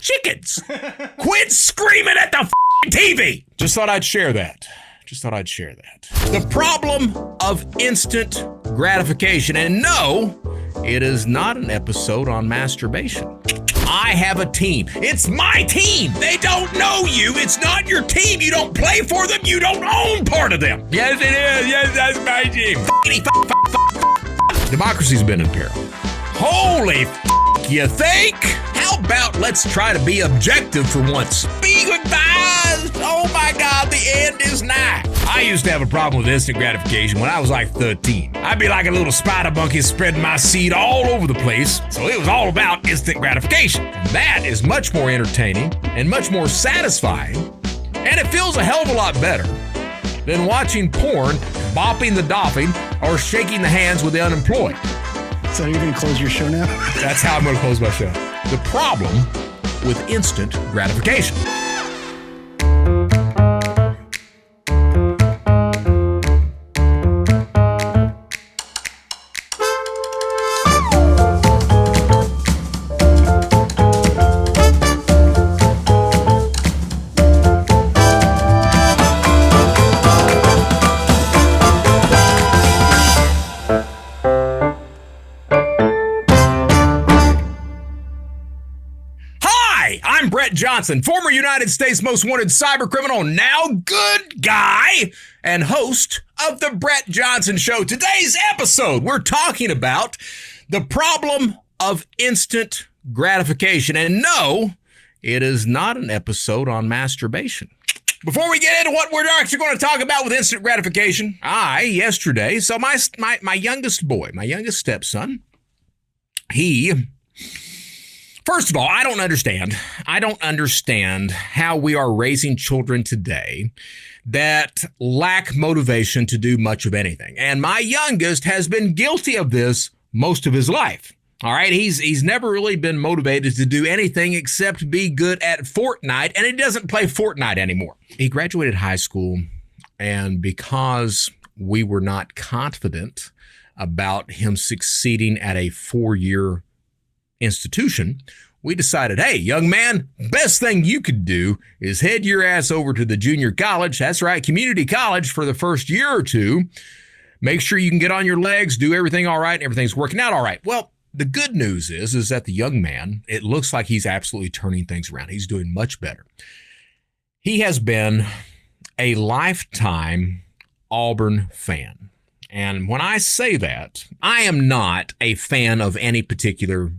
chickens. Quit screaming at the TV. Just thought I'd share that. The problem of instant gratification. And no, it is not an episode on masturbation. I have a team. It's my team. They don't know you. It's not your team. You don't play for them. You don't own part of them. Yes, it is. Yes, that's my team. Democracy's been in peril. Holy you think? How about let's try to be objective for once? Be advised. Oh my God, the end is nigh. I used to have a problem with instant gratification when I was like 13. I'd be like a little spider monkey spreading my seed all over the place. So it was all about instant gratification. And that is much more entertaining and much more satisfying. And it feels a hell of a lot better than watching porn, bopping the doffing, or shaking the hands with the unemployed. So you're going to close your show now? That's how I'm going to close my show. The problem with instant gratification. Johnson, former United States most wanted cybercriminal, now good guy, and host of the Brett Johnson Show. Today's episode, we're talking about the problem of instant gratification. And no, it is not an episode on masturbation. Before we get into what we're actually going to talk about with instant gratification, my youngest boy, my youngest stepson, first of all, I don't understand how we are raising children today that lack motivation to do much of anything. And my youngest has been guilty of this most of his life. All right, he's never really been motivated to do anything except be good at Fortnite, and he doesn't play Fortnite anymore. He graduated high school, and because we were not confident about him succeeding at a 4-year institution, we decided, hey, young man, best thing you could do is head your ass over to the junior college. That's right, community college for the first year or two. Make sure you can get on your legs, do everything all right, and everything's working out all right. Well, the good news is that the young man, it looks like he's absolutely turning things around. He's doing much better. He has been a lifetime Auburn fan. And when I say that, I am not a fan of any particular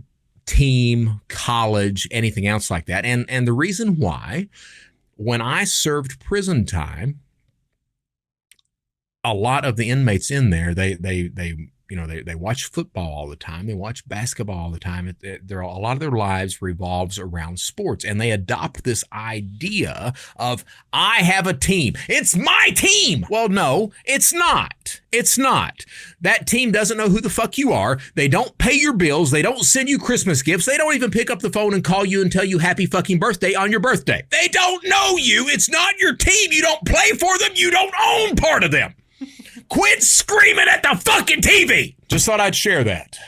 team, college, anything else like that. And the reason why, when I served prison time, a lot of the inmates in there, they watch football all the time. They watch basketball all the time. A lot of their lives revolves around sports, and they adopt this idea of, I have a team. It's my team. Well, no, it's not. It's not. That team doesn't know who the fuck you are. They don't pay your bills. They don't send you Christmas gifts. They don't even pick up the phone and call you and tell you happy fucking birthday on your birthday. They don't know you. It's not your team. You don't play for them. You don't own part of them. Quit screaming at the fucking TV. Just thought I'd share that.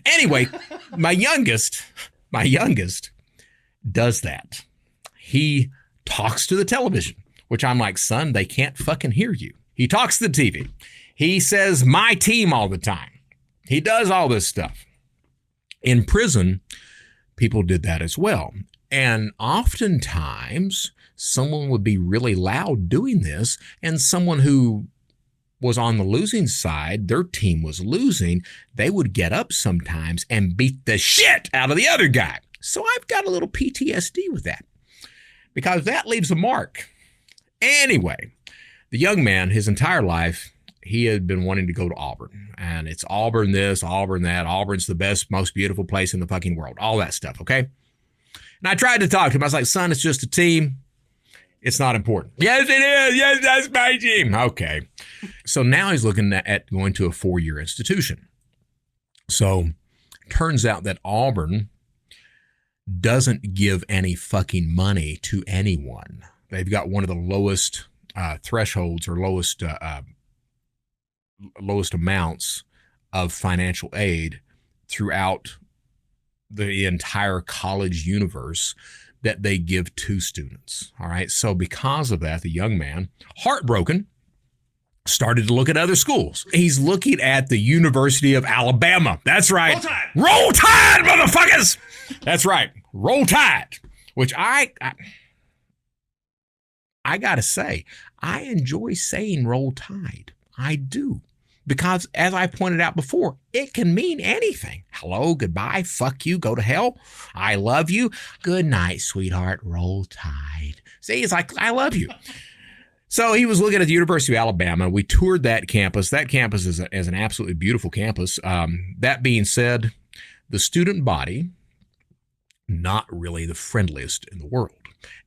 Anyway, my youngest does that. He talks to the television, which I'm like, son, they can't fucking hear you. He talks to the TV. He says my team all the time. He does all this stuff. In prison, people did that as well. And oftentimes, someone would be really loud doing this, and someone who was on the losing side, their team was losing, they would get up sometimes and beat the shit out of the other guy. So I've got a little PTSD with that, because that leaves a mark. Anyway, the young man, his entire life, he had been wanting to go to Auburn. And it's Auburn this, Auburn that. Auburn's the best, most beautiful place in the fucking world. All that stuff, okay? And I tried to talk to him. I was like, son, it's just a team. It's not important. Yes, it is. Yes, that's my team. Okay. So now he's looking at going to a 4-year institution. So turns out that Auburn doesn't give any fucking money to anyone. They've got one of the lowest thresholds or lowest amounts of financial aid throughout the entire college universe that they give to students. All right. So because of that, the young man, heartbroken, started to look at other schools. He's looking at the University of Alabama. That's right. Roll Tide, Roll Tide, motherfuckers. That's right. Roll Tide, which I gotta say, I enjoy saying Roll Tide. I do. Because as I pointed out before, it can mean anything. Hello, goodbye, fuck you, go to hell. I love you. Good night, sweetheart. Roll Tide. See, it's like, I love you. So he was looking at the University of Alabama. We toured that campus. That campus is an absolutely beautiful campus. That being said, the student body, not really the friendliest in the world.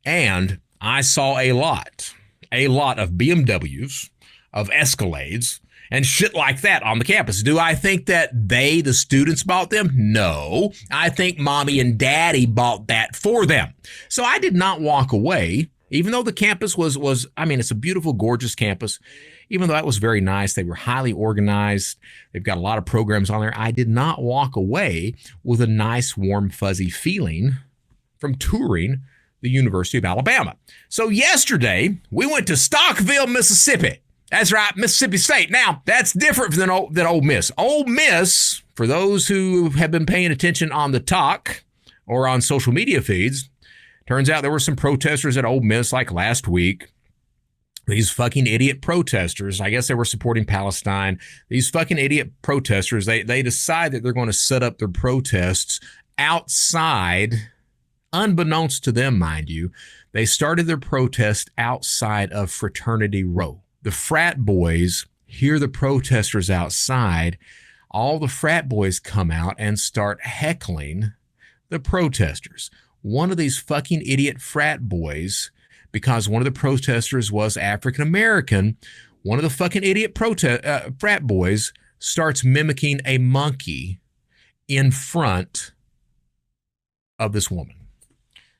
And I saw a lot of BMWs, of Escalades, and shit like that on the campus. Do I think that the students bought them? No. I think mommy and daddy bought that for them. So I did not walk away. Even though the campus was, I mean, it's a beautiful, gorgeous campus. Even though that was very nice, they were highly organized. They've got a lot of programs on there. I did not walk away with a nice, warm, fuzzy feeling from touring the University of Alabama. So yesterday, we went to Starkville, Mississippi. That's right, Mississippi State. Now, that's different than Ole Miss. Ole Miss, for those who have been paying attention on the talk or on social media feeds, turns out there were some protesters at Ole Miss like last week. These fucking idiot protesters, I guess they were supporting Palestine. These fucking idiot protesters, they decide that they're going to set up their protests outside, unbeknownst to them, mind you. They started their protest outside of Fraternity Row. The frat boys hear the protesters outside. All the frat boys come out and start heckling the protesters. One of these fucking idiot frat boys, because one of the protesters was African American, one of the fucking idiot frat boys starts mimicking a monkey in front of this woman.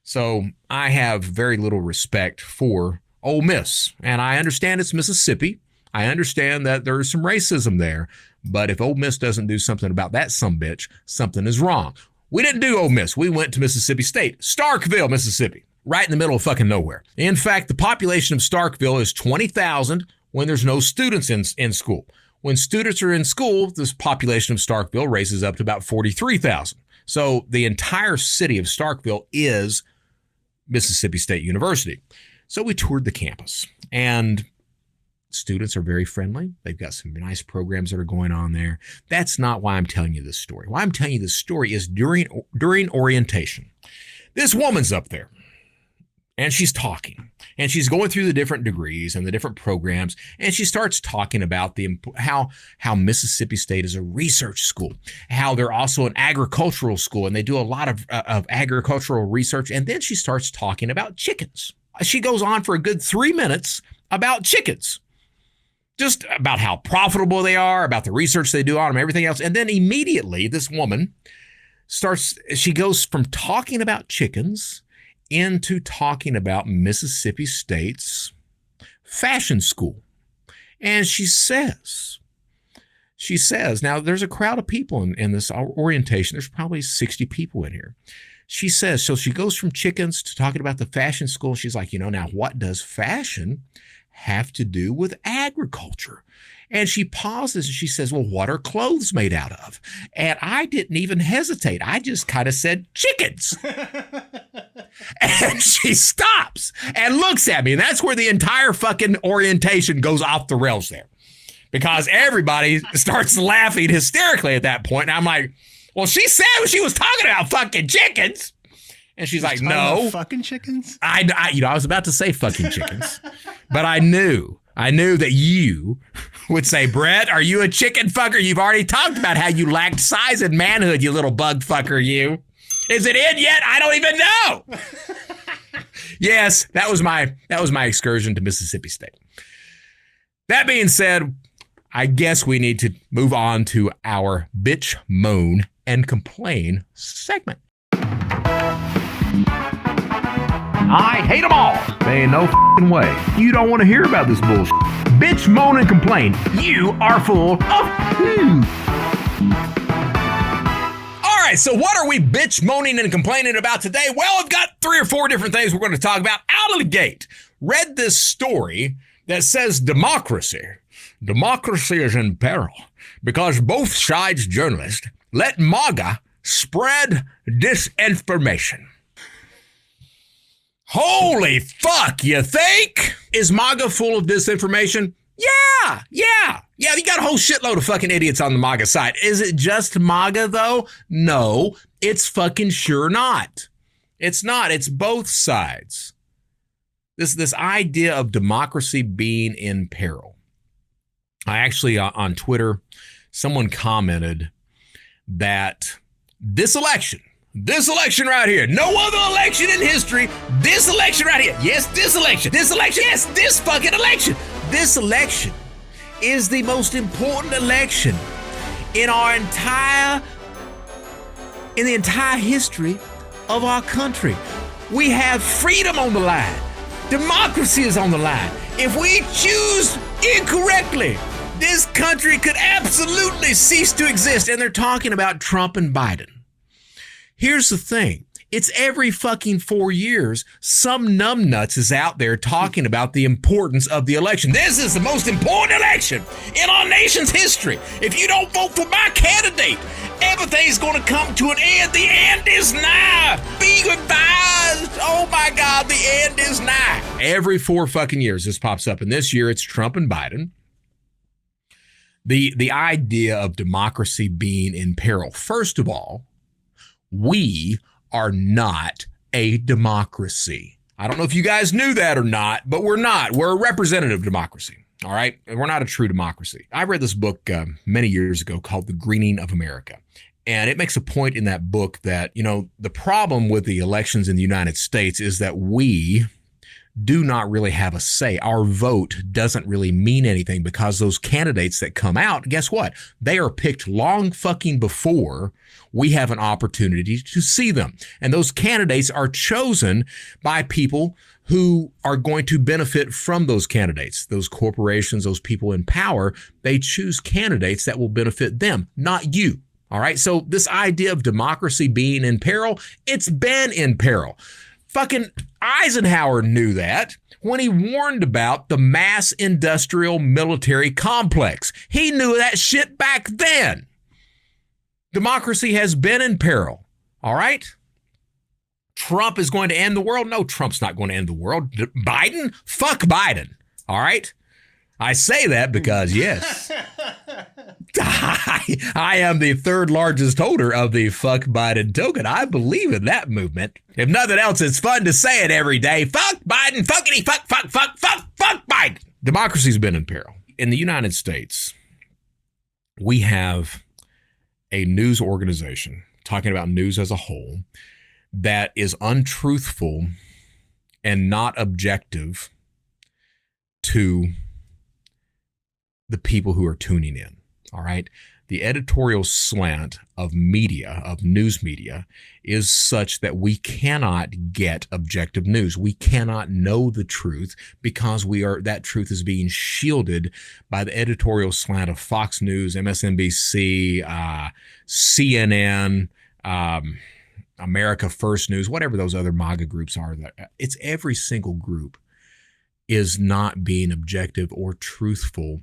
So I have very little respect for Ole Miss, and I understand it's Mississippi. I understand that there's some racism there, but if Ole Miss doesn't do something about that sumbitch, something is wrong. We didn't do Ole Miss. We went to Mississippi State, Starkville, Mississippi, right in the middle of fucking nowhere. In fact, the population of Starkville is 20,000 when there's no students in school. When students are in school, this population of Starkville raises up to about 43,000. So the entire city of Starkville is Mississippi State University. So we toured the campus, and students are very friendly. They've got some nice programs that are going on there. That's not why I'm telling you this story. Why I'm telling you this story is during orientation. This woman's up there, and she's talking, and she's going through the different degrees and the different programs, and she starts talking about how Mississippi State is a research school, how they're also an agricultural school, and they do a lot of agricultural research, and then she starts talking about chickens. She goes on for a good 3 minutes about chickens, just about how profitable they are, about the research they do on them, everything else. And then immediately this woman she goes from talking about chickens into talking about Mississippi State's fashion school. And she says, now there's a crowd of people in this orientation. There's probably 60 people in here. She says, so she goes from chickens to talking about the fashion school. She's like, now what does fashion have to do with agriculture? And she pauses and she says, well, what are clothes made out of? And I didn't even hesitate. I just kind of said chickens. And she stops and looks at me. And that's where the entire fucking orientation goes off the rails there, because everybody starts laughing hysterically at that point. And I'm like, well, she said she was talking about fucking chickens. And she's like, no. Fucking chickens? I was about to say fucking chickens. But I knew that you would say, Brett, are you a chicken fucker? You've already talked about how you lacked size and manhood, you little bug fucker, you. Is it in yet? I don't even know. Yes, that was my excursion to Mississippi State. That being said, I guess we need to move on to our bitch, moan, and complain segment. I hate them all. There ain't no f***ing way. You don't want to hear about this bullshit. Bitch, moan, and complain. You are full of poo. All right, right, so what are we bitch, moaning, and complaining about today? Well, I've got 3 or 4 different things we're going to talk about out of the gate. Read this story that says democracy is in peril because both sides journalists let MAGA spread disinformation. Holy fuck, you think? Is MAGA full of disinformation? Yeah, you got a whole shitload of fucking idiots on the MAGA side. Is it just MAGA, though? No, it's fucking sure not. It's not. It's both sides. This idea of democracy being in peril. I actually, on Twitter, someone commented that this election right here, no other election in history, this election right here, yes, this election, yes, this fucking election, this election is the most important election in the entire history of our country. We have freedom on the line. Democracy is on the line. If we choose incorrectly, this country could absolutely cease to exist. And they're talking about Trump and Biden. Here's the thing. It's every fucking 4 years, some numbnuts is out there talking about the importance of the election. This is the most important election in our nation's history. If you don't vote for my candidate, everything's going to come to an end. The end is nigh. Be advised. Oh my God, the end is nigh. Every 4 fucking years this pops up. And this year it's Trump and Biden. The idea of democracy being in peril. First of all, we are not a democracy. I don't know if you guys knew that or not, but we're not. We're a representative democracy, all right? We're not a true democracy. I read this book many years ago called The Greening of America, and it makes a point in that book that, the problem with the elections in the United States is that we do not really have a say. Our vote doesn't really mean anything because those candidates that come out, guess what? They are picked long fucking before we have an opportunity to see them. And those candidates are chosen by people who are going to benefit from those candidates. Those corporations, those people in power, they choose candidates that will benefit them, not you. All right. So this idea of democracy being in peril, it's been in peril. Fucking Eisenhower knew that when he warned about the mass industrial military complex. He knew that shit back then. Democracy has been in peril. All right? Trump is going to end the world? No, Trump's not going to end the world. Biden? Fuck Biden. All right? I say that because, yes, I am the 3rd largest holder of the fuck Biden token. I believe in that movement. If nothing else, it's fun to say it every day. Fuck Biden, fuckity, fuck Biden. Democracy's been in peril. In the United States, we have a news organization talking about news as a whole that is untruthful and not objective to the people who are tuning in. All right. The editorial slant of media, of news media, is such that we cannot get objective news. We cannot know the truth because that truth is being shielded by the editorial slant of Fox News, MSNBC, CNN, America First News, whatever those other MAGA groups are. It's every single group is not being objective or truthful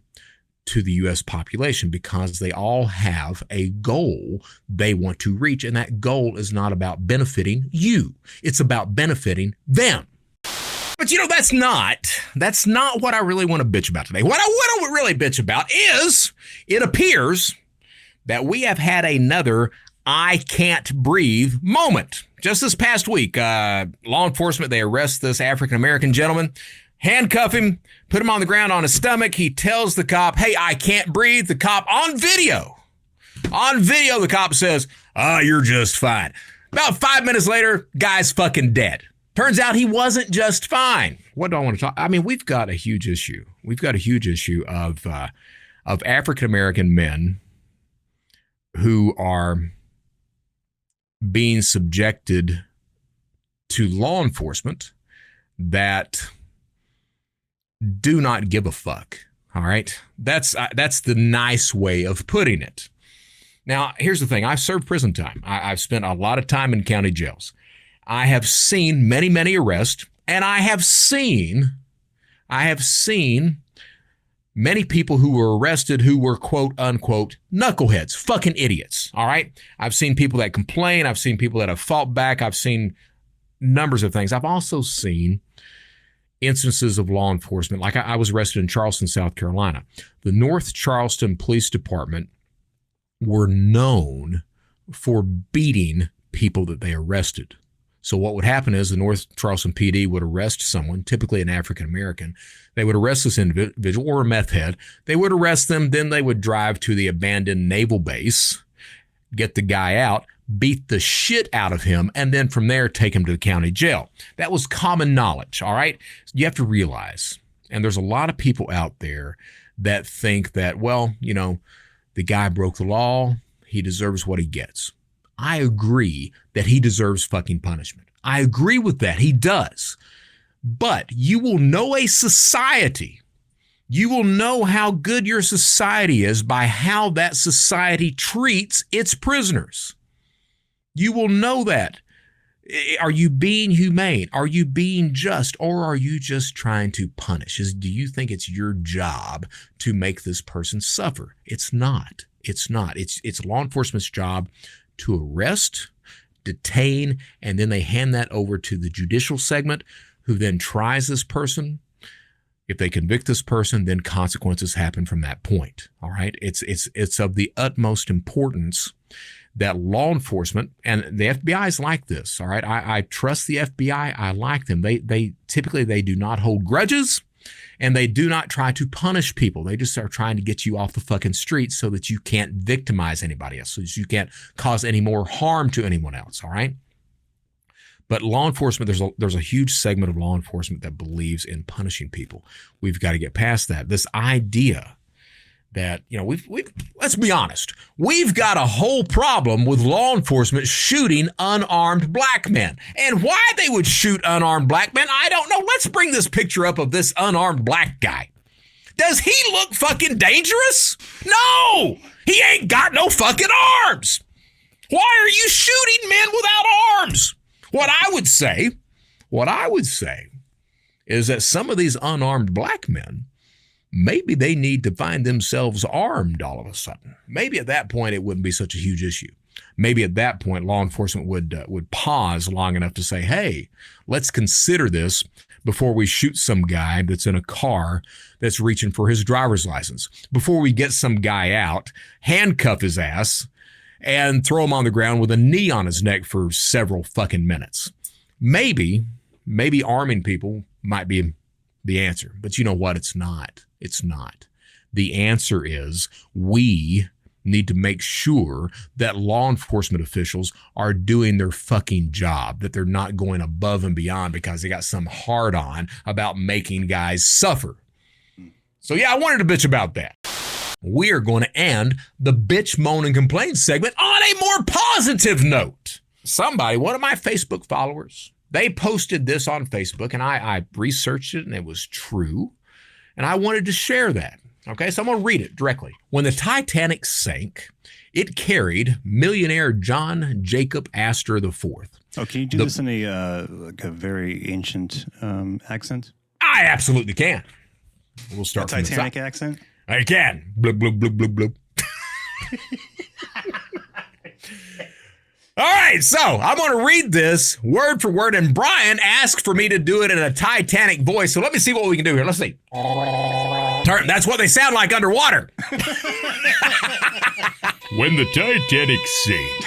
to the U.S. population because they all have a goal they want to reach. And that goal is not about benefiting you. It's about benefiting them. But that's not what I really want to bitch about today. What I want to really bitch about is it appears that we have had another I can't breathe moment. Just this past week, law enforcement, they arrest this African-American gentleman, handcuff him, put him on the ground on his stomach. He tells the cop, hey, I can't breathe. The cop on video, the cop says, you're just fine. About 5 minutes later, guy's fucking dead. Turns out he wasn't just fine. What do I want to talk? I mean, we've got a huge issue. We've got a huge issue of African-American men who are being subjected to law enforcement that do not give a fuck. All right. That's the nice way of putting it. Now, here's the thing. I've served prison time. I've spent a lot of time in county jails. I have seen many, many arrests, and I have seen many people who were arrested who were quote unquote knuckleheads, fucking idiots. All right. I've seen people that complain. I've seen people that have fought back. I've seen numbers of things. I've also seen instances of law enforcement. Like I was arrested in Charleston, South Carolina. The North Charleston Police Department were known for beating people that they arrested. So what would happen is the North Charleston PD would arrest someone, typically an African-American. They would arrest this individual or a meth head. They would arrest them. Then they would drive to the abandoned naval base, get the guy out, beat the shit out of him, and then from there take him to the county jail. That was common knowledge, all right? You have to realize, and there's a lot of people out there that think that, well, you know, the guy broke the law, he deserves what he gets. I agree that he deserves fucking punishment. I agree with that. He does. But you will know a society. You will know how good your society is by how that society treats its prisoners. You will know that. Are you being humane? Are you being just? Or are you just trying to punish? Do you think it's your job to make this person suffer? It's not. It's not. It's law enforcement's job to arrest, detain, and then they hand that over to the judicial segment, who then tries this person. If they convict this person, then consequences happen from that point. All right. It's of the utmost importance that law enforcement, and the FBI is like this. All right. I trust the FBI. I like them. They typically do not hold grudges, and they do not try to punish people. They just are trying to get you off the fucking street so that you can't victimize anybody else, so that you can't cause any more harm to anyone else. All right. But law enforcement, there's a huge segment of law enforcement that believes in punishing people. We've got to get past that. This idea that, you know, let's be honest, we've got a whole problem with law enforcement shooting unarmed black men. And why they would shoot unarmed black men, I don't know. Let's bring this picture up of this unarmed black guy. Does he look fucking dangerous? No, he ain't got no fucking arms. Why are you shooting men without arms? What I would say is that some of these unarmed black men, maybe they need to find themselves armed all of a sudden. Maybe at that point it wouldn't be such a huge issue. Maybe at that point law enforcement would pause long enough to say, hey, let's consider this before we shoot some guy that's in a car that's reaching for his driver's license. Before we get some guy out, handcuff his ass, and throw him on the ground with a knee on his neck for several fucking minutes. Maybe arming people might be the answer. But you know what? It's not. It's not. The answer is we need to make sure that law enforcement officials are doing their fucking job, that they're not going above and beyond because they got some hard on about making guys suffer. So yeah, I wanted to bitch about that. We are going to end the bitch, moan, and complain segment on a more positive note. Somebody, one of my Facebook followers, they posted this on Facebook, and I researched it, and it was true, and I wanted to share that. Okay, so I'm going to read it directly. When the Titanic sank, it carried millionaire John Jacob Astor IV. Oh, can you do this in a very ancient accent? I absolutely can. We'll start from Titanic the top. accent? I can. Blub, blub, blub, blub, blub. All right, so I'm going to read this word for word, and Brian asked for me to do it in a Titanic voice, so let me see what we can do here. Let's see. That's what they sound like underwater. When the Titanic sank.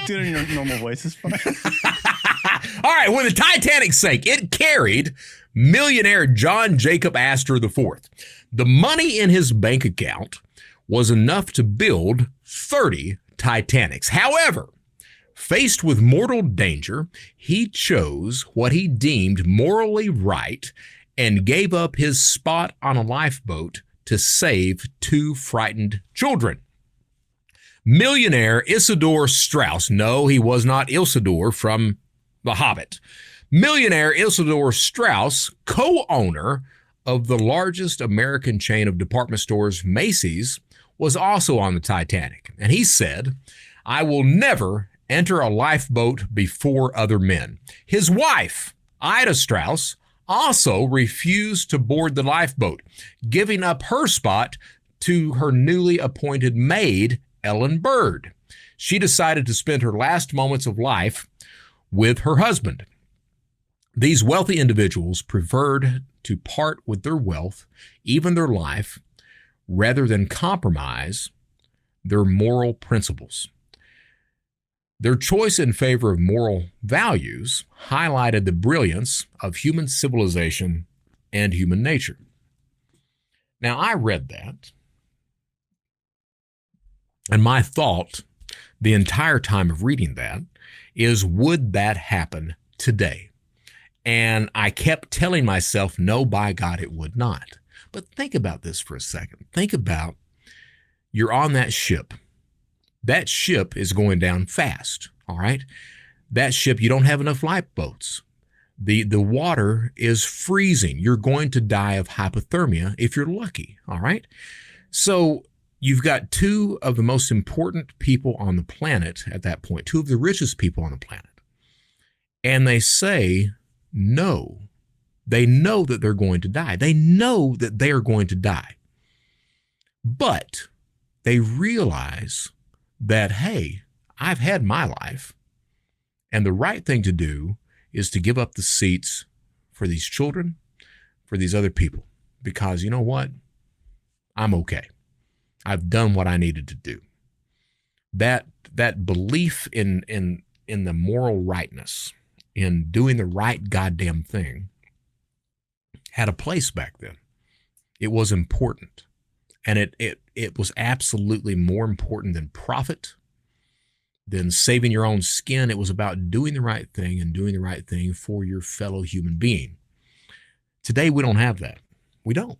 Do it in your normal voice. It's fine. All right, when the Titanic sank, it carried millionaire John Jacob Astor IV. The money in his bank account was enough to build 30 Titanics. However, faced with mortal danger, he chose what he deemed morally right and gave up his spot on a lifeboat to save 2 frightened children. Millionaire Isidore Straus, no, he was not Isildur from The Hobbit. Millionaire Isidore Straus, co-owner of the largest American chain of department stores, Macy's, was also on the Titanic. And he said, "I will never enter a lifeboat before other men." His wife, Ida Strauss, also refused to board the lifeboat, giving up her spot to her newly appointed maid, Ellen Bird. She decided to spend her last moments of life with her husband. These wealthy individuals preferred to part with their wealth, even their life, rather than compromise their moral principles. Their choice in favor of moral values highlighted the brilliance of human civilization and human nature. Now, I read that, and my thought the entire time of reading that is, would that happen today? And I kept telling myself, no, by God, it would not. But think about this for a second. Think about, you're on that ship. That ship is going down fast, all right? That ship, you don't have enough lifeboats. The water is freezing. You're going to die of hypothermia if you're lucky, all right? So you've got two of the most important people on the planet at that point, two of the richest people on the planet. And they say no. They know that they're going to die. They know that they are going to die. But they realize that, hey, I've had my life, and the right thing to do is to give up the seats for these children, for these other people, because you know what? I'm okay. I've done what I needed to do. That belief in the moral rightness, in doing the right goddamn thing, had a place back then. It was important. And it was absolutely more important than profit, than saving your own skin. It was about doing the right thing and doing the right thing for your fellow human being. Today, we don't have that. We don't.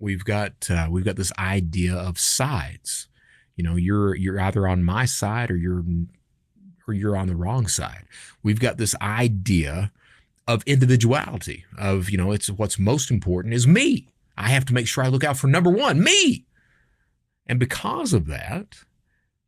We've got this idea of sides. You know, you're either on my side or you're on the wrong side. We've got this idea of individuality, of, you know, it's what's most important is me. I have to make sure I look out for number one, me. And because of that,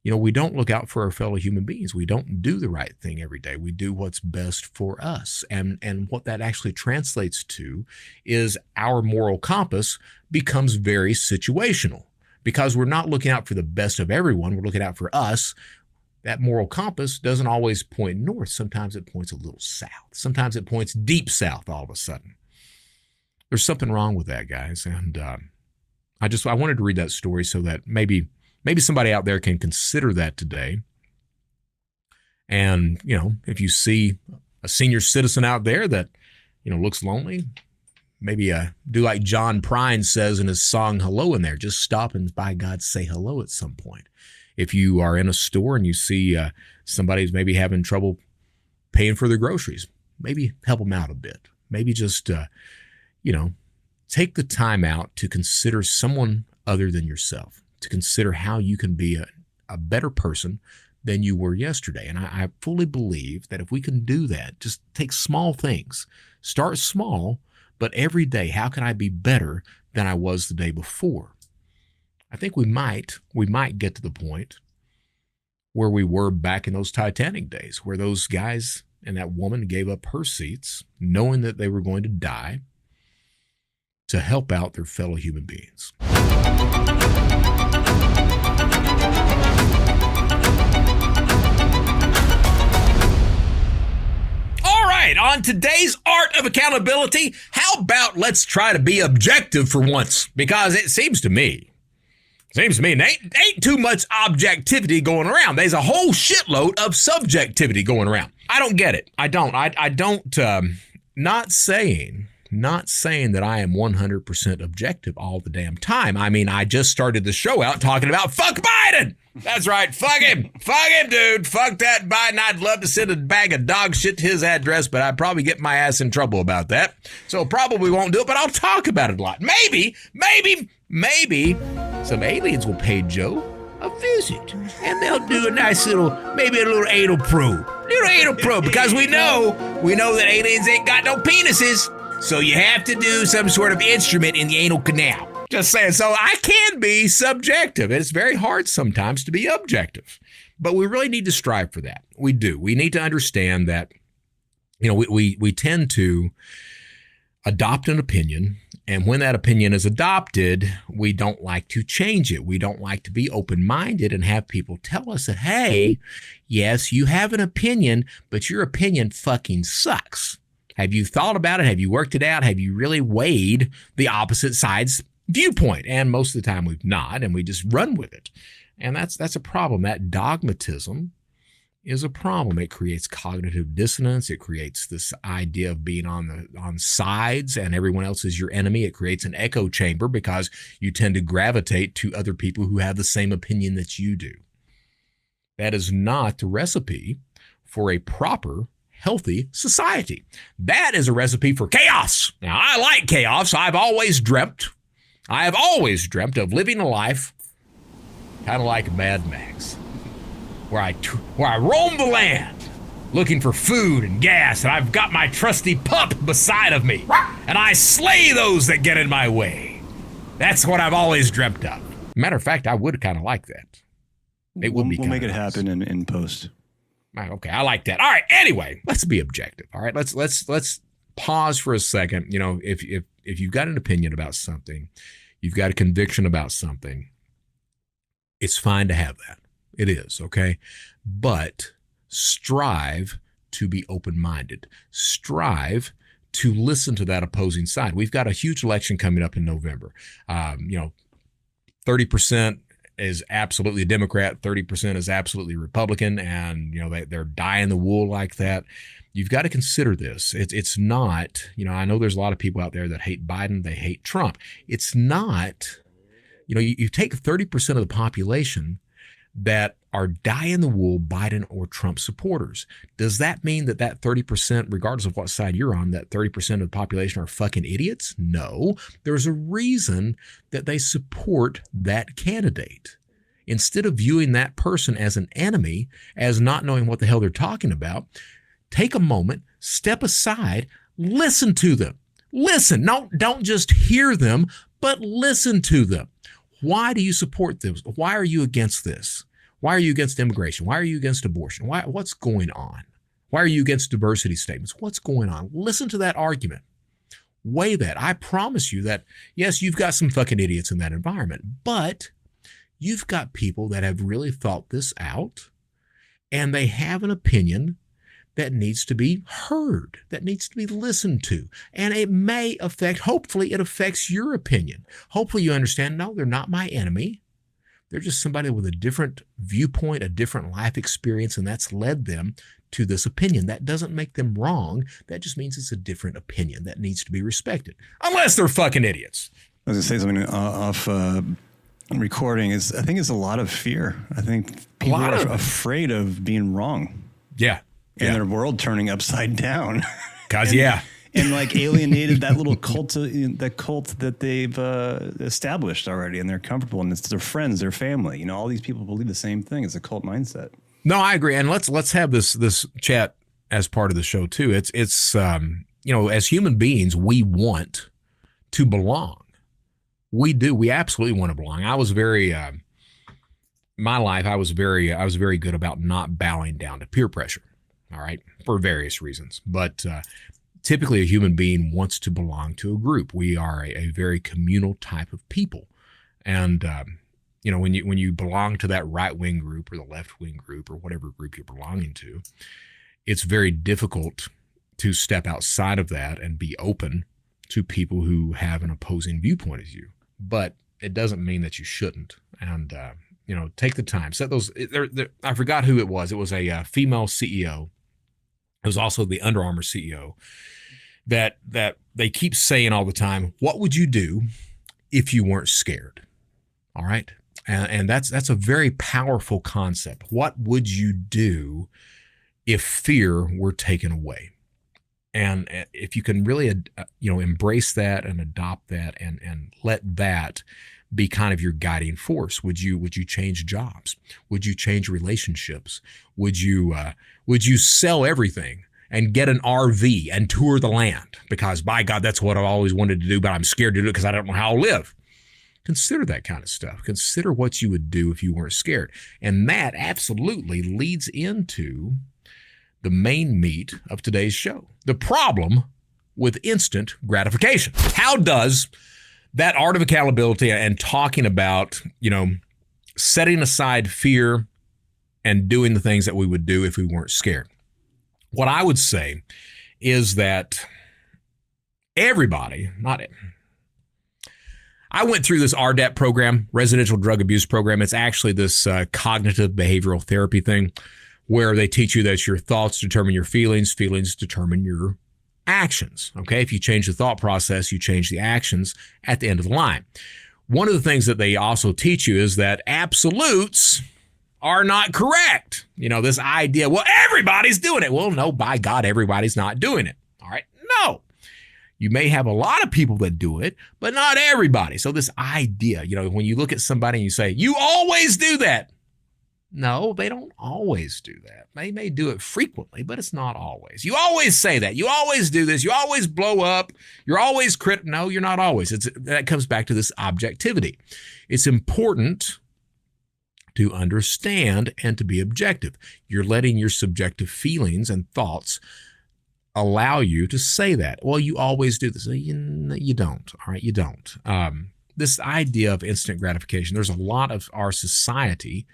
you know, we don't look out for our fellow human beings. We don't do the right thing every day. We do what's best for us. And what that actually translates to is our moral compass becomes very situational, because we're not looking out for the best of everyone. We're looking out for us. That moral compass doesn't always point north. Sometimes it points a little south. Sometimes it points deep south all of a sudden. There's something wrong with that, guys. And I wanted to read that story so that maybe somebody out there can consider that today. And, you know, if you see a senior citizen out there that, you know, looks lonely, maybe do like John Prine says in his song Hello in there. Just stop and, by God, say hello at some point. If you are in a store and you see somebody's maybe having trouble paying for their groceries, maybe help them out a bit. Maybe just, you know, take the time out to consider someone other than yourself, to consider how you can be a better person than you were yesterday. And I fully believe that if we can do that, just take small things, start small, but every day, how can I be better than I was the day before? I think we might get to the point where we were back in those Titanic days, where those guys and that woman gave up her seats, knowing that they were going to die, to help out their fellow human beings. All right, on today's Art of Accountability, how about let's try to be objective for once? Because it seems to me there ain't too much objectivity going around. There's a whole shitload of subjectivity going around. I don't get it. I don't. Not saying that I am 100% objective all the damn time. I mean, I just started the show out talking about fuck Biden. That's right. Fuck him. Fuck him, dude. Fuck that Biden. I'd love to send a bag of dog shit to his address, but I'd probably get my ass in trouble about that. So probably won't do it, but I'll talk about it a lot. Maybe some aliens will pay Joe a visit, and they'll do a nice little anal probe. Because we know that aliens ain't got no penises. So you have to do some sort of instrument in the anal canal. Just saying. So I can be subjective. It's very hard sometimes to be objective, but we really need to strive for that. We do. We need to understand that, we tend to adopt an opinion. And when that opinion is adopted, we don't like to change it. We don't like to be open-minded and have people tell us that, hey, yes, you have an opinion, but your opinion fucking sucks. Have you thought about it? Have you worked it out? Have you really weighed the opposite side's viewpoint? And most of the time we've not, and we just run with it. And that's a problem. That dogmatism is a problem. It creates cognitive dissonance. It creates this idea of being on sides and everyone else is your enemy. It creates an echo chamber because you tend to gravitate to other people who have the same opinion that you do. That is not the recipe for a proper, healthy society. That is a recipe for chaos. Now, I like chaos. I have always dreamt of living a life kind of like Mad Max, where I roam the land looking for food and gas, and I've got my trusty pup beside of me, and I slay those that get in my way. That's what I've always dreamt of. Matter of fact, I would kind of like that. It would be. We'll make it nice. Happen in post. Okay, I like that. All right. Anyway, let's be objective. All right, let's pause for a second. If you've got an opinion about something, you've got a conviction about something, it's fine to have that. It is, okay? But strive to be open-minded. Strive to listen to that opposing side. We've got a huge election coming up in November. 30% is absolutely Democrat, 30% is absolutely Republican, and they're dying the wool like that. You've got to consider this. It's not, I know there's a lot of people out there that hate Biden, they hate Trump. It's not, you take 30% of the population that are die-in-the-wool Biden or Trump supporters. Does that mean that 30%, regardless of what side you're on, that 30% of the population are fucking idiots? No. There's a reason that they support that candidate. Instead of viewing that person as an enemy, as not knowing what the hell they're talking about, take a moment, step aside, listen to them. Listen. No, don't just hear them, but listen to them. Why do you support this? Why are you against this? Why are you against immigration? Why are you against abortion? What's going on? Why are you against diversity statements? What's going on? Listen to that argument. Weigh that. I promise you that, yes, you've got some fucking idiots in that environment, but you've got people that have really thought this out, and they have an opinion that needs to be heard, that needs to be listened to. And it may affect, hopefully it affects your opinion. Hopefully you understand, no, they're not my enemy. They're just somebody with a different viewpoint, a different life experience, and that's led them to this opinion. That doesn't make them wrong. That just means it's a different opinion that needs to be respected. Unless they're fucking idiots. I was going to say something off recording. I think it's a lot of fear. I think people are afraid of being wrong. Yeah. And their world turning upside down. Cause yeah. And like alienated that little cult that they've established already, and they're comfortable, and it's their friends, their family. All these people believe the same thing. It's a cult mindset. No, I agree. And let's have this chat as part of the show too. It's as human beings, we want to belong. We do. We absolutely want to belong. I was very my life. I was very good about not bowing down to peer pressure. All right, for various reasons, but typically a human being wants to belong to a group. We are a very communal type of people, and when you belong to that right wing group or the left wing group or whatever group you're belonging to, it's very difficult to step outside of that and be open to people who have an opposing viewpoint as you. But it doesn't mean that you shouldn't. And take the time. Set those. I forgot who it was. It was a female CEO. It was also the Under Armour CEO that they keep saying all the time, what would you do if you weren't scared? All right. And that's a very powerful concept. What would you do if fear were taken away? And if you can really, embrace that and adopt that and let that be kind of your guiding force. Would you change jobs? Would you change relationships? Would you sell everything and get an RV and tour the land? Because by God, that's what I've always wanted to do, but I'm scared to do it because I don't know how I'll live. Consider that kind of stuff. Consider what you would do if you weren't scared. And that absolutely leads into the main meat of today's show. The problem with instant gratification. How does that art of accountability and talking about, setting aside fear and doing the things that we would do if we weren't scared? What I would say is that everybody, I went through this RDAP program, residential drug abuse program. It's actually this cognitive behavioral therapy thing where they teach you that your thoughts determine your feelings, feelings determine your actions. Okay, if you change the thought process, you change the actions at the end of the line. One of the things that they also teach you is that absolutes are not correct. This idea, well, everybody's doing it. Well, no, by God, everybody's not doing it. All right, no. You may have a lot of people that do it, but not everybody. So this idea, when you look at somebody and you say, you always do that. No, they don't always do that. They may do it frequently, but it's not always. You always say that. You always do this. You always blow up. You're always No, you're not always. That comes back to this objectivity. It's important to understand and to be objective. You're letting your subjective feelings and thoughts allow you to say that. Well, you always do this. You don't. All right, you don't. This idea of instant gratification, there's a lot of our society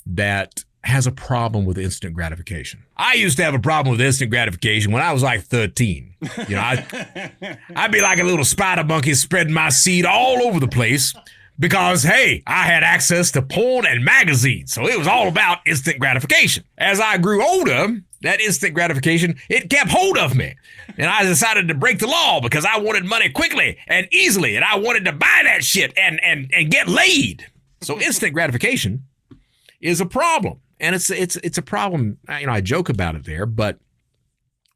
that has a problem with instant gratification. I used to have a problem with instant gratification when I was like 13. I'd be like a little spider monkey spreading my seed all over the place because, hey, I had access to porn and magazines. So it was all about instant gratification. As I grew older, that instant gratification, it kept hold of me. And I decided to break the law because I wanted money quickly and easily. And I wanted to buy that shit and get laid. So instant gratification is a problem. And it's a problem. I joke about it there, but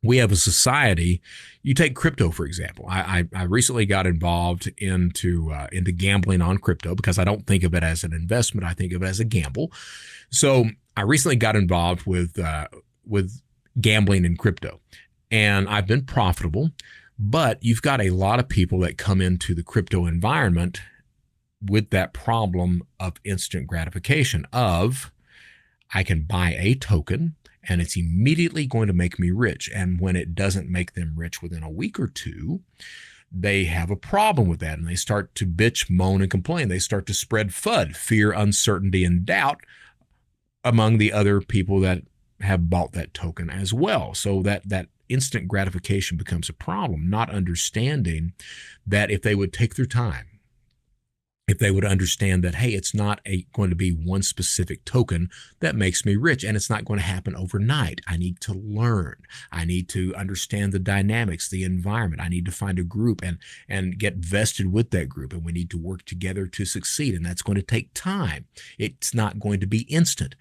we have a society. You take crypto, for example. I recently got involved into gambling on crypto because I don't think of it as an investment. I think of it as a gamble. So I recently got involved with gambling in crypto, and I've been profitable. But you've got a lot of people that come into the crypto environment with that problem of instant gratification of, I can buy a token and it's immediately going to make me rich. And when it doesn't make them rich within a week or two, they have a problem with that and they start to bitch, moan, and complain. They start to spread FUD, fear, uncertainty, and doubt among the other people that have bought that token as well. So that instant gratification becomes a problem, not understanding that if they would take their time, if they would understand that, hey, it's not going to be one specific token that makes me rich, and it's not going to happen overnight. I need to learn. I need to understand the dynamics, the environment. I need to find a group and get vested with that group, and we need to work together to succeed, and that's going to take time. It's not going to be instant.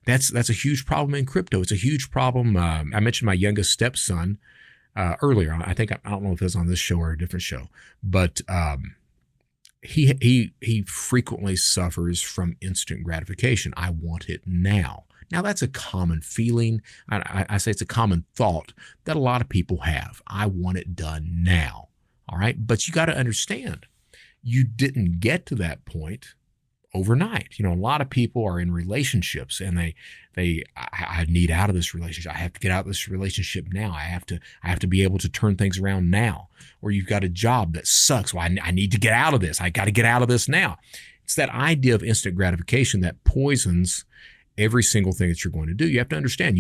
That's a huge problem in crypto. It's a huge problem. I mentioned my youngest stepson earlier. I don't know if it was on this show or a different show, but he frequently suffers from instant gratification. I want it now. Now that's a common feeling. I say it's a common thought that a lot of people have. I want it done now. All right. But you got to understand, you didn't get to that point overnight. A lot of people are in relationships and I need out of this relationship. I have to get out of this relationship now. I have to be able to turn things around now. Or you've got a job that sucks. Well, I need to get out of this. I got to get out of this now. It's that idea of instant gratification that poisons every single thing that you're going to do. You have to understand,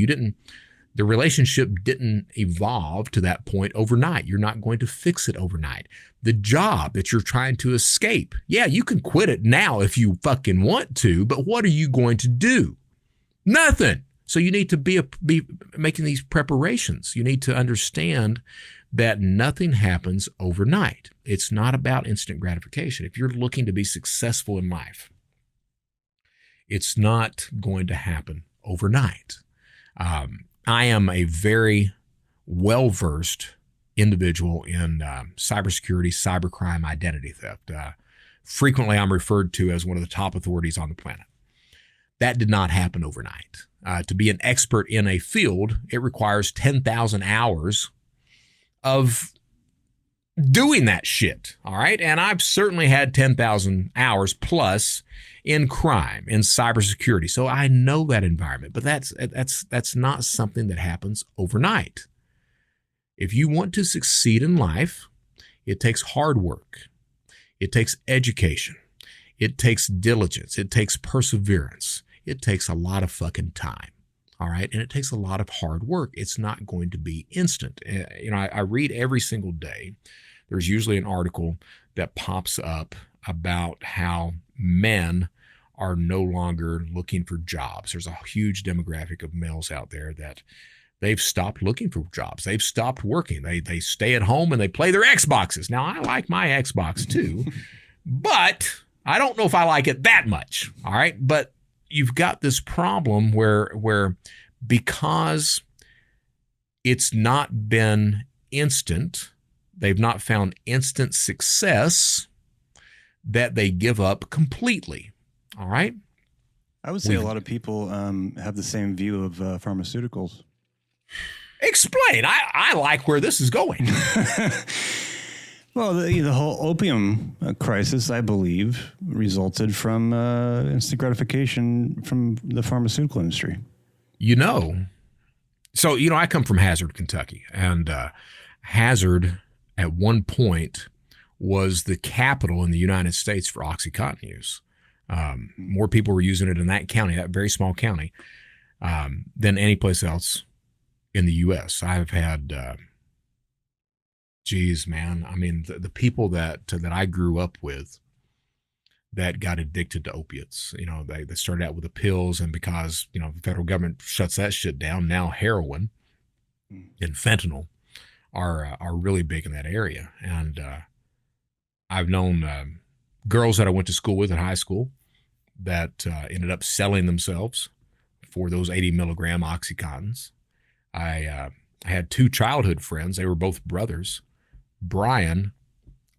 the relationship didn't evolve to that point overnight. You're not going to fix it overnight. The job that you're trying to escape, yeah, you can quit it now if you fucking want to, but what are you going to do? Nothing. So you need to be making these preparations. You need to understand that nothing happens overnight. It's not about instant gratification. If you're looking to be successful in life, it's not going to happen overnight. I am a very well-versed individual in cybersecurity, cybercrime, identity theft. Frequently, I'm referred to as one of the top authorities on the planet. That did not happen overnight. To be an expert in a field, it requires 10,000 hours of doing that shit. All right. And I've certainly had 10,000 hours plus in crime, in cybersecurity. So I know that environment, but that's not something that happens overnight. If you want to succeed in life, it takes hard work. It takes education. It takes diligence. It takes perseverance. It takes a lot of fucking time. All right. And it takes a lot of hard work. It's not going to be instant. I read every single day. There's usually an article that pops up about how men are no longer looking for jobs. There's a huge demographic of males out there that they've stopped looking for jobs. They've stopped working. They stay at home and they play their Xboxes. Now, I like my Xbox too, but I don't know if I like it that much. All right. But you've got this problem where because it's not been instant, they've not found instant success, that they give up completely. All right. I would say a lot of people have the same view of pharmaceuticals. Explain. I like where this is going. Well, the whole opium crisis, I believe, resulted from instant gratification from the pharmaceutical industry. So I come from Hazard, Kentucky, and Hazard at one point was the capital in the United States for OxyContin use. More people were using it in that county, that very small county, than any place else in the U.S. I've had, the people that I grew up with that got addicted to opiates, they started out with the pills, and because, the federal government shuts that shit down, now heroin and fentanyl are really big in that area. And I've known girls that I went to school with in high school that ended up selling themselves for those 80 milligram OxyContins. I had two childhood friends. They were both brothers. Brian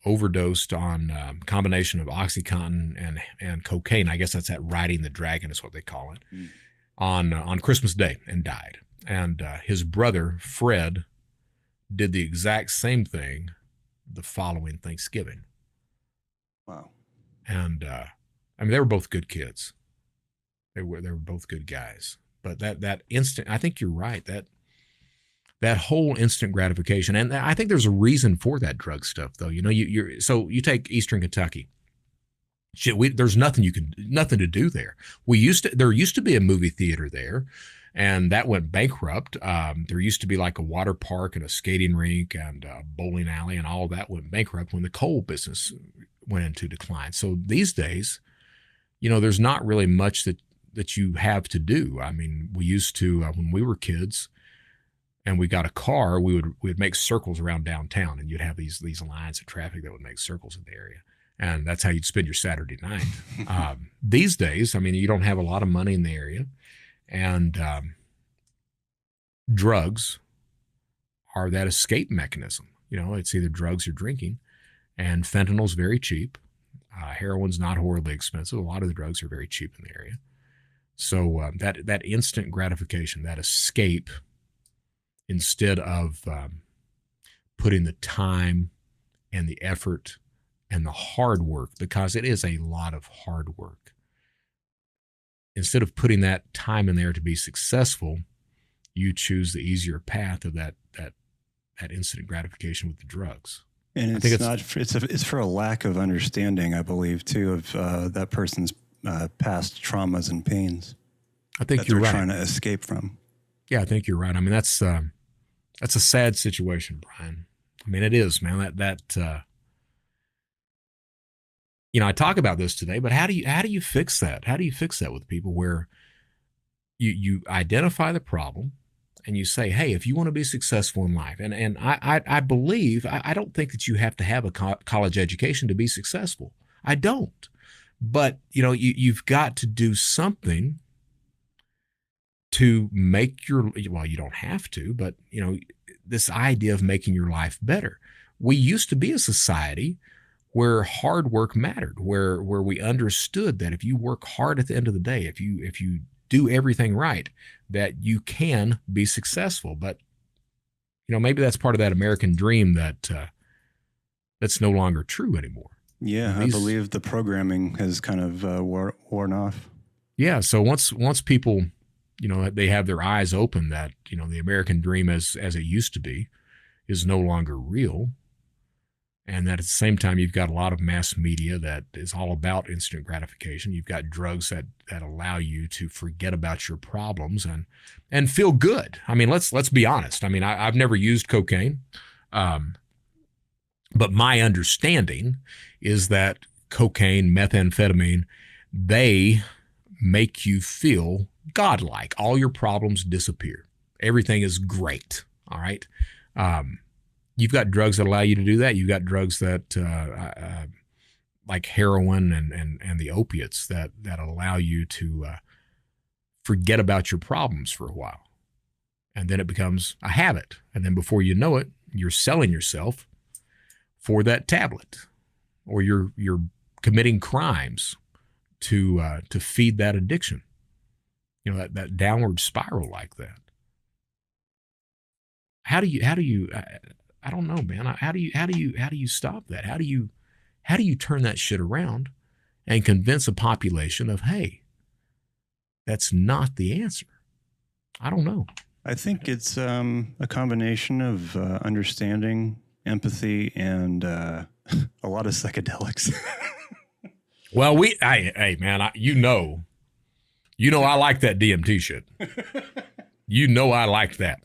overdosed on a combination of OxyContin and cocaine. I guess that's that riding the dragon is what they call it, on Christmas Day, and died. And his brother, Fred, did the exact same thing the following Thanksgiving. Wow. And they were both good kids. They were both good guys. But that instant, I think you're right, that whole instant gratification, and I think there's a reason for that drug stuff, though. So you take Eastern Kentucky. Shit, there's nothing to do there. There used to be a movie theater there, and that went bankrupt. There used to be like a water park and a skating rink and a bowling alley, and all that went bankrupt when the coal business went into decline. So these days, there's not really much that you have to do. I mean, we used to, when we were kids and we got a car, we'd make circles around downtown, and you'd have these lines of traffic that would make circles in the area. And that's how you'd spend your Saturday night. These days, you don't have a lot of money in the area, and drugs are that escape mechanism. It's either drugs or drinking, and fentanyl's very cheap. Heroin's not horribly expensive. A lot of the drugs are very cheap in the area. So that instant gratification, that escape, instead of putting the time and the effort and the hard work, because it is a lot of hard work, instead of putting that time in there to be successful, you choose the easier path of that instant gratification with the drugs. And it's for a lack of understanding, I believe, too, of that person's past traumas and pains. I think you're right. Trying to escape from. Yeah, I think you're right. That's a sad situation, Brian. It is, man. I talk about this today, but how do you fix that? How do you fix that with people where you identify the problem and you say, hey, if you want to be successful in life, and I believe, I don't think that you have to have a college education to be successful. I don't. But, you've got to do something to make you don't have to, but, this idea of making your life better. We used to be a society where hard work mattered, where we understood that if you work hard at the end of the day, if you do everything right, that you can be successful. But, maybe that's part of that American dream that that's no longer true anymore. Yeah, I believe the programming has kind of worn off. Yeah. So once people, they have their eyes open that, the American dream as it used to be is no longer real. And that at the same time, you've got a lot of mass media that is all about instant gratification. You've got drugs that allow you to forget about your problems and feel good. I mean, let's be honest. I mean, I've never used cocaine. But my understanding is that cocaine, methamphetamine, they make you feel godlike. All your problems disappear. Everything is great. All right. You've got drugs that allow you to do that. You've got drugs that like heroin and the opiates that allow you to forget about your problems for a while. And then it becomes a habit. And then before you know it, you're selling yourself for that tablet, or you're committing crimes to feed that addiction. That downward spiral like that. How do you I don't know, man. How do you stop that? How do you turn that shit around and convince a population of, hey, that's not the answer? I don't know. I think it's a combination of understanding, empathy, and a lot of psychedelics. Well, hey man, I like that DMT shit. I liked that.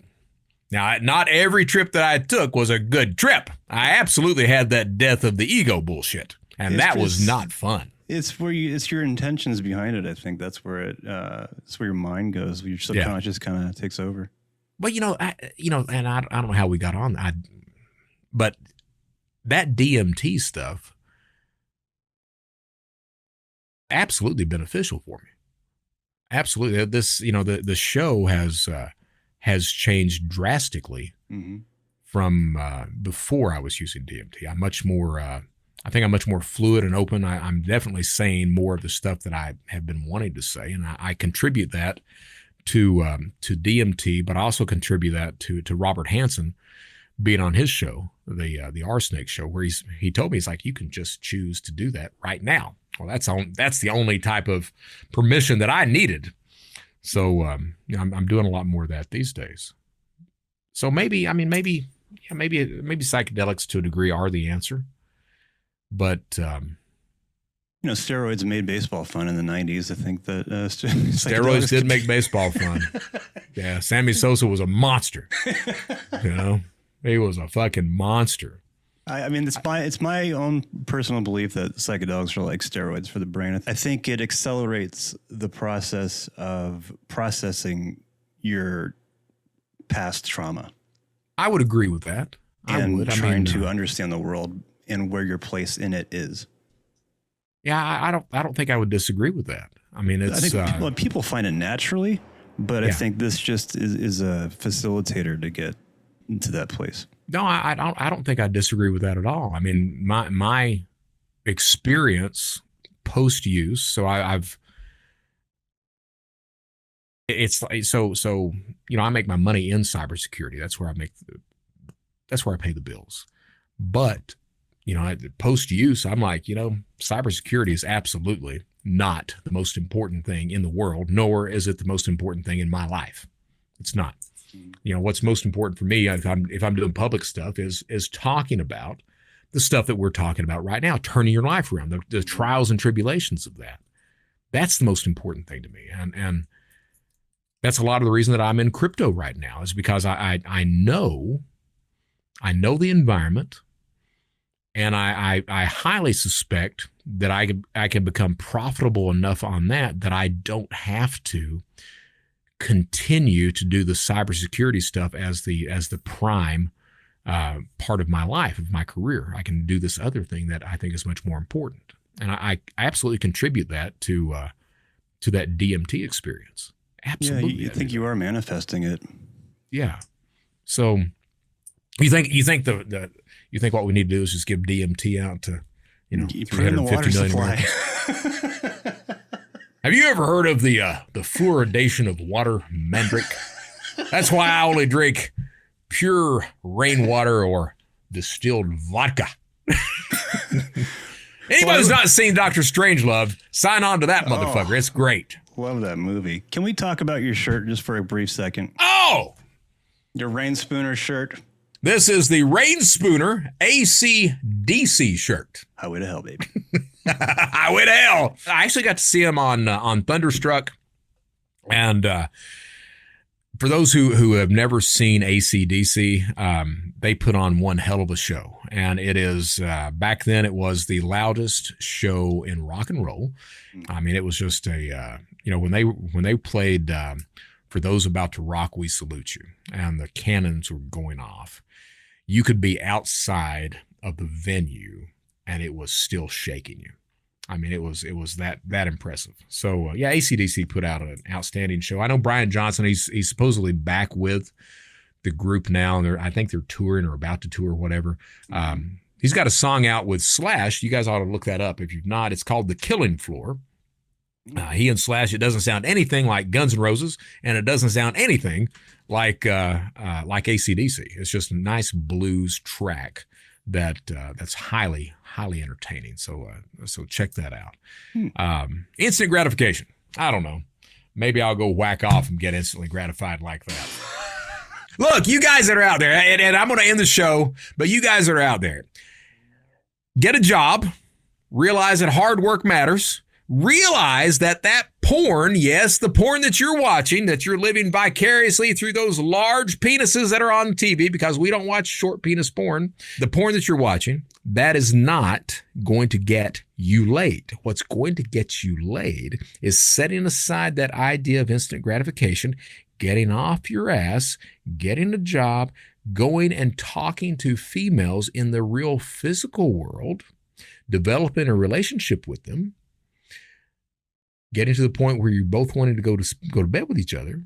Now, not every trip that I took was a good trip. I absolutely had that death of the ego bullshit, and that was not fun. It's it's your intentions behind it. I think that's where it's where your mind goes. Your subconscious kind of takes over. But and I don't know how we got on. But that DMT stuff, absolutely beneficial for me. Absolutely, this the show has changed drastically from before I was using DMT. I'm much more, I think I'm much more fluid and open. I'm definitely saying more of the stuff that I have been wanting to say, and I contribute that to DMT, but I also contribute that to Robert Hansen being on his show, the Arsenic Show, where he told me, he's like, you can just choose to do that right now. Well, that's the only type of permission that I needed. So I'm doing a lot more of that these days. So maybe psychedelics to a degree are the answer. But steroids made baseball fun in the 90s. I think that steroids did make baseball fun. Yeah, Sammy Sosa was a monster. He was a fucking monster. I mean, it's my own personal belief that psychedelics are like steroids for the brain. I think it accelerates the process of processing your past trauma. I would agree with that. Trying to understand the world and where your place in it is. Yeah, I don't think I would disagree with that. I mean, I think people find it naturally, but I think this just is a facilitator to get into that place. No, I don't think I disagree with that at all. I mean, my experience post use. So it's like, so I make my money in cybersecurity. That's where I pay the bills. But post use, I'm like, cybersecurity is absolutely not the most important thing in the world, nor is it the most important thing in my life. It's not. What's most important for me if I'm doing public stuff is talking about the stuff that we're talking about right now, turning your life around, the trials and tribulations of that. That's the most important thing to me. And that's a lot of the reason that I'm in crypto right now, is because I know the environment, and I highly suspect that I can become profitable enough on that I don't have to continue to do the cybersecurity stuff as the prime part of my life, of my career. I can do this other thing that I think is much more important, and I absolutely contribute that to that DMT experience. Absolutely, you think you are manifesting it? Yeah. So you think what we need to do is just give DMT out to 350 million supply. Have you ever heard of the fluoridation of water, Mandrick? That's why I only drink pure rainwater or distilled vodka. Anybody who's not seen Dr. Strangelove, sign on to that motherfucker. It's great. Love that movie. Can we talk about your shirt just for a brief second? Oh! Your Rain Spooner shirt. This is the Rain Spooner AC/DC shirt. Highway to hell, baby. Highway to hell. I actually got to see him on Thunderstruck. And for those who have never seen AC/DC, they put on one hell of a show. And it is, back then, it was the loudest show in rock and roll. I mean, it was just a, when they played For Those About to Rock, We Salute You, and the cannons were going off, you could be outside of the venue and it was still shaking you. I mean, it was that impressive. So, AC/DC put out an outstanding show. I know Brian Johnson, he's supposedly back with the group now, and I think they're touring or about to tour, whatever. He's got a song out with Slash. You guys ought to look that up if you've not. It's called The Killing Floor. He and Slash, it doesn't sound anything like Guns N' Roses, and it doesn't sound anything like AC/DC. It's just a nice blues track that's highly entertaining. So check that out. Instant gratification. I don't know. Maybe I'll go whack off and get instantly gratified like that. Look, you guys that are out there, and I'm going to end the show, but you guys that are out there, get a job, realize that hard work matters, realize that porn, yes, the porn that you're watching, that you're living vicariously through those large penises that are on TV, because we don't watch short penis porn, the porn that you're watching, that is not going to get you laid. What's going to get you laid is setting aside that idea of instant gratification, getting off your ass, getting a job, going and talking to females in the real physical world, developing a relationship with them, getting to the point where you're both wanting to go to bed with each other,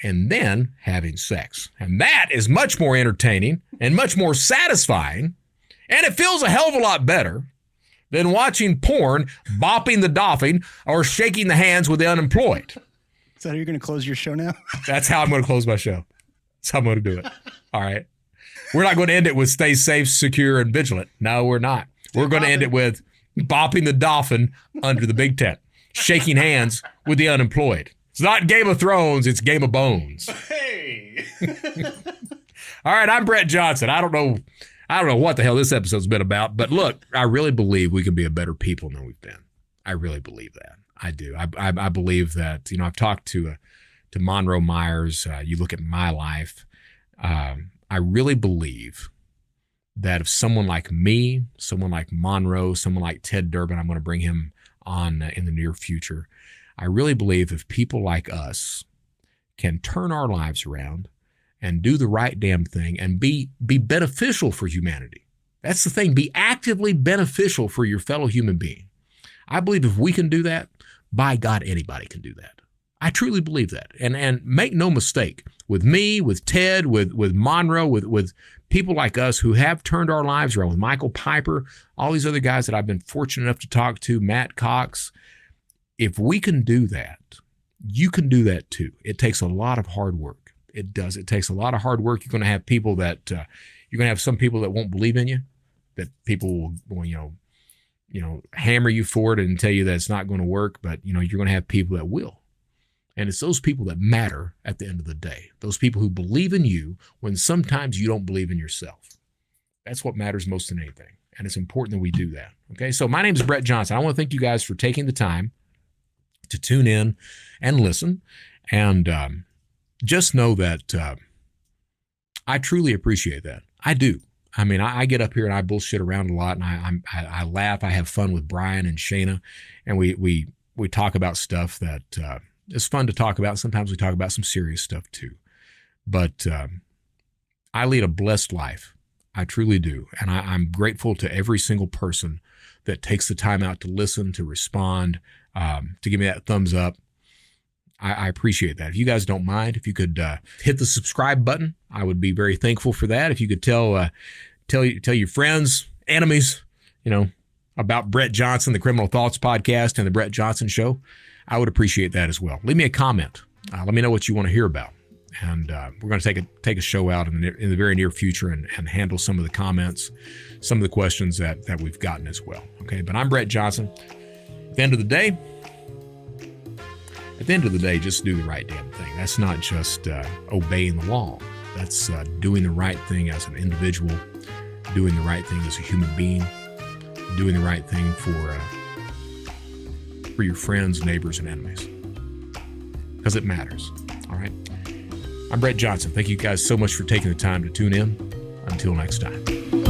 and then having sex. And that is much more entertaining and much more satisfying, and it feels a hell of a lot better than watching porn, bopping the doffing, or shaking the hands with the unemployed. Is that how you're going to close your show now? That's how I'm going to close my show. That's how I'm going to do it. All right. We're not going to end it with stay safe, secure, and vigilant. No, we're not. We're going to end it with bopping the dolphin under the big tent, shaking hands with the unemployed. It's not Game of Thrones, it's Game of Bones. Hey. All right, I'm Brett Johnson. I don't know what the hell this episode's been about, but look, I really believe we can be a better people than we've been. I really believe that. I do. I believe that, I've talked to Monroe Myers. You look at my life. I really believe that if someone like me, someone like Monroe, someone like Ted Durbin, I'm going to bring him on in the near future. I really believe if people like us can turn our lives around and do the right damn thing and be beneficial for humanity. That's the thing. Be actively beneficial for your fellow human being. I believe if we can do that, by God, anybody can do that. I truly believe that. And make no mistake, with me, with Ted, with Monroe, with people like us who have turned our lives around, with Michael Piper, all these other guys that I've been fortunate enough to talk to, Matt Cox, if we can do that, you can do that too. It takes a lot of hard work. It does. It takes a lot of hard work. You're going to have people that, you're going to have some people that won't believe in you, that people will, hammer you for it and tell you that it's not going to work, but, you're going to have people that will. And it's those people that matter at the end of the day. Those people who believe in you when sometimes you don't believe in yourself. That's what matters most than anything. And it's important that we do that. Okay. So my name is Brett Johnson. I want to thank you guys for taking the time to tune in and listen. And just know that I truly appreciate that. I do. I mean, I get up here and I bullshit around a lot, and I laugh. I have fun with Brian and Shayna, and we talk about stuff that is fun to talk about. Sometimes we talk about some serious stuff too. But I lead a blessed life. I truly do. And I'm grateful to every single person that takes the time out to listen, to respond, to give me that thumbs up. I appreciate that. If you guys don't mind, if you could hit the subscribe button, I would be very thankful for that. If you could tell your friends, enemies, about Brett Johnson, the Criminal Thoughts Podcast, and the Brett Johnson Show, I would appreciate that as well. Leave me a comment. Let me know what you want to hear about. And we're going to take a show out in the very near future and handle some of the comments, some of the questions that we've gotten as well. Okay, but I'm Brett Johnson. At the end of the day, just do the right damn thing. That's not just obeying the law. That's doing the right thing as an individual, doing the right thing as a human being, doing the right thing for your friends, neighbors, and enemies. Because it matters. All right. I'm Brett Johnson. Thank you guys so much for taking the time to tune in. Until next time.